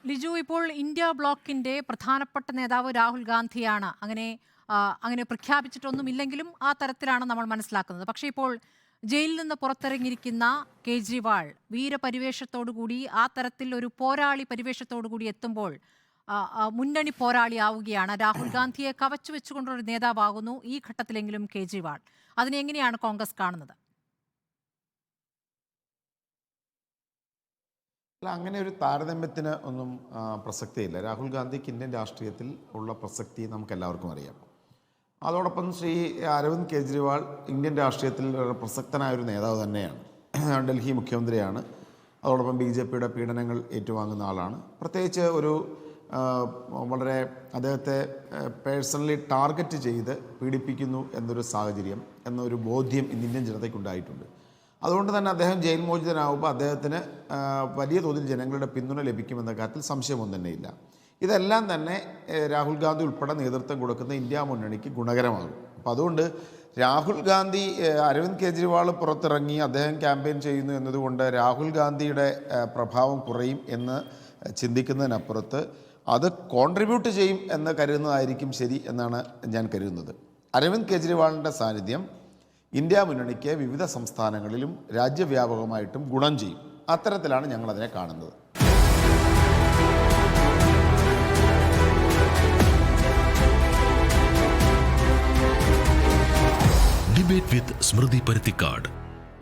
ലിജു, ഇപ്പോൾ ഇന്ത്യ ബ്ലോക്കിന്റെ പ്രധാനപ്പെട്ട നേതാവ് രാഹുൽ ഗാന്ധിയാണ്. അങ്ങനെ പ്രഖ്യാപിച്ചിട്ടൊന്നുമില്ലെങ്കിലും ആ തരത്തിലാണ് നമ്മൾ മനസ്സിലാക്കുന്നത്. പക്ഷേ ഇപ്പോൾ ജയിലിൽ നിന്ന് പുറത്തിറങ്ങിയിരിക്കുന്ന കേജ്രിവാൾ വീരപരിവേഷത്തോടുകൂടി ആ തരത്തിൽ ഒരു പോരാളി പരിവേഷത്തോടുകൂടി എത്തുമ്പോൾ മുന്നണി പോരാളിയാവുകയാണ്. രാഹുൽ ഗാന്ധിയെ കവച്ചു വെച്ചുകൊണ്ടൊരു നേതാവാകുന്നു ഈ ഘട്ടത്തിലെങ്കിലും കേജ്രിവാൾ. അതിനെങ്ങനെയാണ് കോൺഗ്രസ് കാണുന്നത്? അല്ല, അങ്ങനെ ഒരു താരതമ്യത്തിന് ഒന്നും പ്രസക്തിയില്ല. രാഹുൽ ഗാന്ധിക്ക് ഇന്ത്യൻ രാഷ്ട്രീയത്തിൽ ഉള്ള പ്രസക്തി നമുക്കെല്ലാവർക്കും അറിയാം. അതോടൊപ്പം ശ്രീ അരവിന്ദ് കെജ്രിവാൾ ഇന്ത്യൻ രാഷ്ട്രീയത്തിൽ പ്രസക്തനായ ഒരു നേതാവ് തന്നെയാണ്. ഡൽഹി മുഖ്യമന്ത്രിയാണ്. അതോടൊപ്പം BJPയുടെ പീഡനങ്ങൾ ഏറ്റുവാങ്ങുന്ന ആളാണ്. പ്രത്യേകിച്ച് ഒരു വളരെ അദ്ദേഹത്തെ പേഴ്സണലി ടാർഗറ്റ് ചെയ്ത് പീഡിപ്പിക്കുന്നു എന്നൊരു സാഹചര്യം, എന്നൊരു ബോധ്യം ഇന്ത്യൻ ജനതയ്ക്കുണ്ടായിട്ടുണ്ട്. അതുകൊണ്ട് തന്നെ അദ്ദേഹം ജയിൽ മോചിതനാകുമ്പോൾ അദ്ദേഹത്തിന് വലിയ തോതിൽ ജനങ്ങളുടെ പിന്തുണ ലഭിക്കുമെന്ന കാര്യത്തിൽ സംശയമൊന്നും തന്നെയില്ല. ഇതെല്ലാം തന്നെ രാഹുൽ ഗാന്ധി ഉൾപ്പെടെ നേതൃത്വം കൊടുക്കുന്ന ഇന്ത്യ മുന്നണിക്ക് ഗുണകരമാകും. അപ്പോൾ അതുകൊണ്ട് രാഹുൽ ഗാന്ധി, അരവിന്ദ് കെജ്രിവാൾ പുറത്തിറങ്ങി അദ്ദേഹം ക്യാമ്പയിൻ ചെയ്യുന്നു എന്നതുകൊണ്ട് രാഹുൽ ഗാന്ധിയുടെ പ്രഭാവം കുറയും എന്ന് ചിന്തിക്കുന്നതിനപ്പുറത്ത് അത് കോൺട്രിബ്യൂട്ട് ചെയ്യും എന്ന് കരുതുന്നതായിരിക്കും ശരി എന്നാണ് ഞാൻ കരുതുന്നത്. അരവിന്ദ് കെജ്രിവാളിൻ്റെ സാന്നിധ്യം ഇന്ത്യ മുന്നണിക്ക് വിവിധ സംസ്ഥാനങ്ങളിലും രാജ്യവ്യാപകമായിട്ടും ഗുണം ചെയ്യും. അത്തരത്തിലാണ് ഞങ്ങളതിനെ കാണുന്നത്. ഡിബേറ്റ് വിത്ത് സ്മൃതി പരുത്തിക്കാട്.